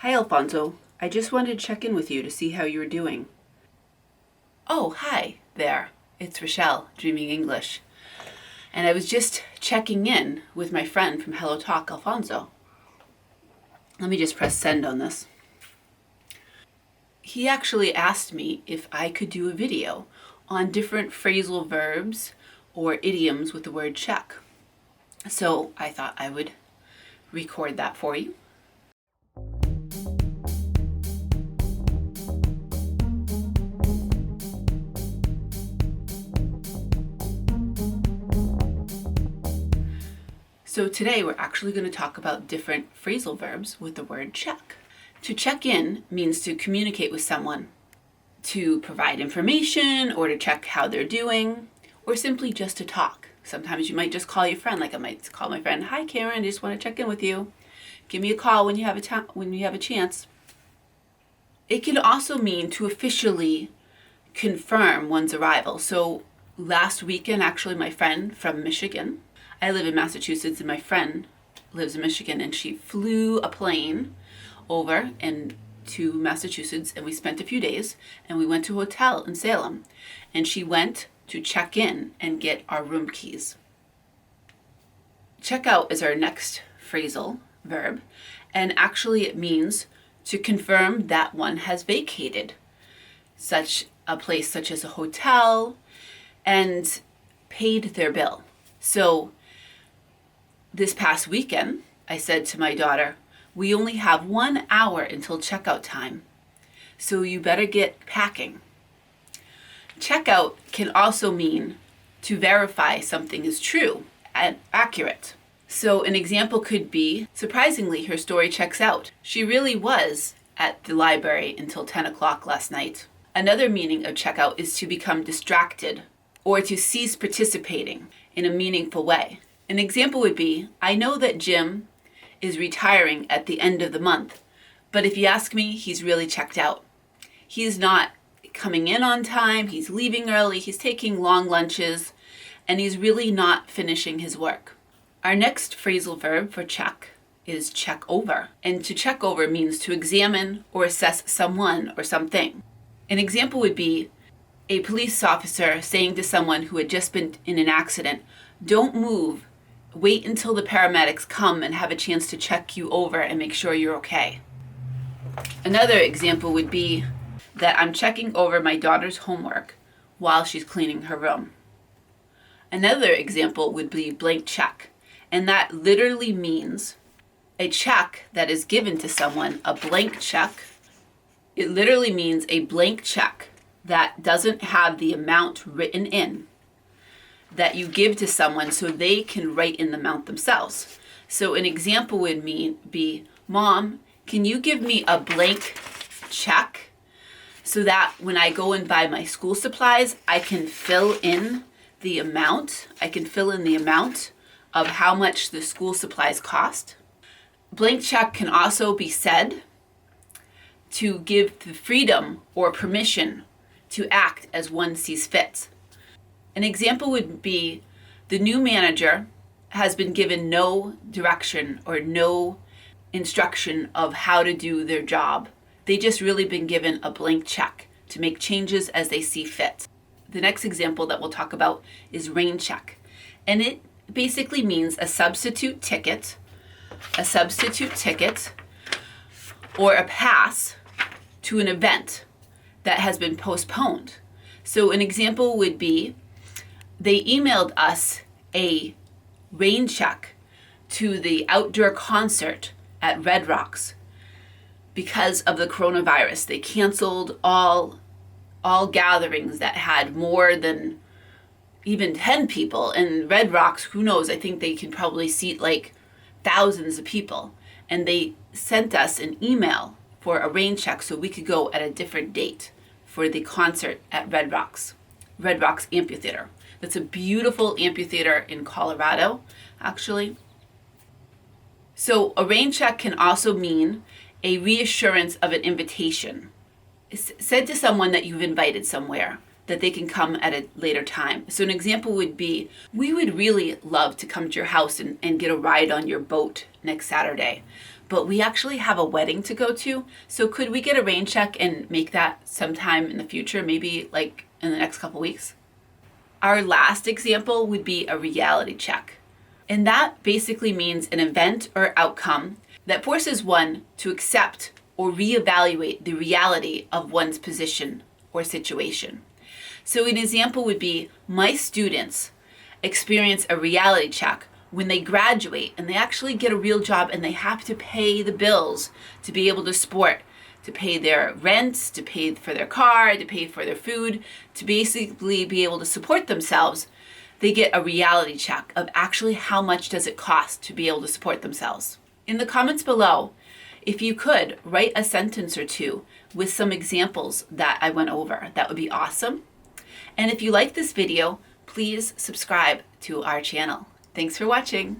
Hi, Alfonso. I just wanted to check in with you to see how you were doing. Oh, hi there. It's Rochelle, Dreaming English. And I was just checking in with my friend from Hello Talk, Alfonso. Let me just press send on this. He actually asked me if I could do a video on different phrasal verbs or idioms with the word check. So I thought I would record that for you. So today we're actually going to talk about different phrasal verbs with the word check. To check in means to communicate with someone, to provide information or to check how they're doing, or simply just to talk. Sometimes you might just call your friend, like I might call my friend, "Hi Karen, I just want to check in with you. Give me a call when you have a chance." It can also mean to officially confirm one's arrival. So last weekend, actually, my friend from Michigan, I live in Massachusetts and my friend lives in Michigan, and she flew a plane over and to Massachusetts, and we spent a few days, and we went to a hotel in Salem, and she went to check in and get our room keys. Check out is our next phrasal verb, and actually it means to confirm that one has vacated such a place such as a hotel and paid their bill. So this past weekend, I said to my daughter, "We only have 1 hour until checkout time, so you better get packing." Checkout can also mean to verify something is true and accurate. So an example could be, surprisingly, her story checks out. She really was at the library until 10 o'clock last night. Another meaning of checkout is to become distracted or to cease participating in a meaningful way. An example would be, I know that Jim is retiring at the end of the month, but if you ask me, he's really checked out. He's not coming in on time, he's leaving early, he's taking long lunches, and he's really not finishing his work. Our next phrasal verb for check is check over. And to check over means to examine or assess someone or something. An example would be a police officer saying to someone who had just been in an accident, "Don't move. Wait until the paramedics come and have a chance to check you over and make sure you're okay." Another example would be that I'm checking over my daughter's homework while she's cleaning her room. Another example would be blank check, and that literally means a check that is given to someone, a blank check. It literally means a blank check that doesn't have the amount written in, that you give to someone so they can write in the amount themselves. So an example would be, "Mom, can you give me a blank check so that when I go and buy my school supplies, I can fill in the amount. I can fill in the amount of how much the school supplies cost." Blank check can also be said to give the freedom or permission to act as one sees fit. An example would be, the new manager has been given no direction or no instruction of how to do their job. They just really been given a blank check to make changes as they see fit. The next example that we'll talk about is rain check. And it basically means a substitute ticket or a pass to an event that has been postponed. So an example would be, they emailed us a rain check to the outdoor concert at Red Rocks because of the coronavirus. They canceled all gatherings that had more than even 10 people. And Red Rocks, who knows, I think they can probably seat like thousands of people. And they sent us an email for a rain check so we could go at a different date for the concert at Red Rocks Amphitheater. That's a beautiful amphitheater in Colorado, actually. So a rain check can also mean a reassurance of an invitation. It's said to someone that you've invited somewhere, that they can come at a later time. So an example would be, "We would really love to come to your house and get a ride on your boat next Saturday, but we actually have a wedding to go to. So could we get a rain check and make that sometime in the future, maybe like in the next couple weeks? Our last example would be a reality check. And that basically means an event or outcome that forces one to accept or reevaluate the reality of one's position or situation. So an example would be, my students experience a reality check when they graduate and they actually get a real job and they have to pay the bills to be able to pay their rents, to pay for their car, to pay for their food, to basically be able to support themselves. They get a reality check of actually how much does it cost to be able to support themselves. In the comments below, if you could write a sentence or two with some examples that I went over, that would be awesome. And if you like this video, please subscribe to our channel. Thanks for watching.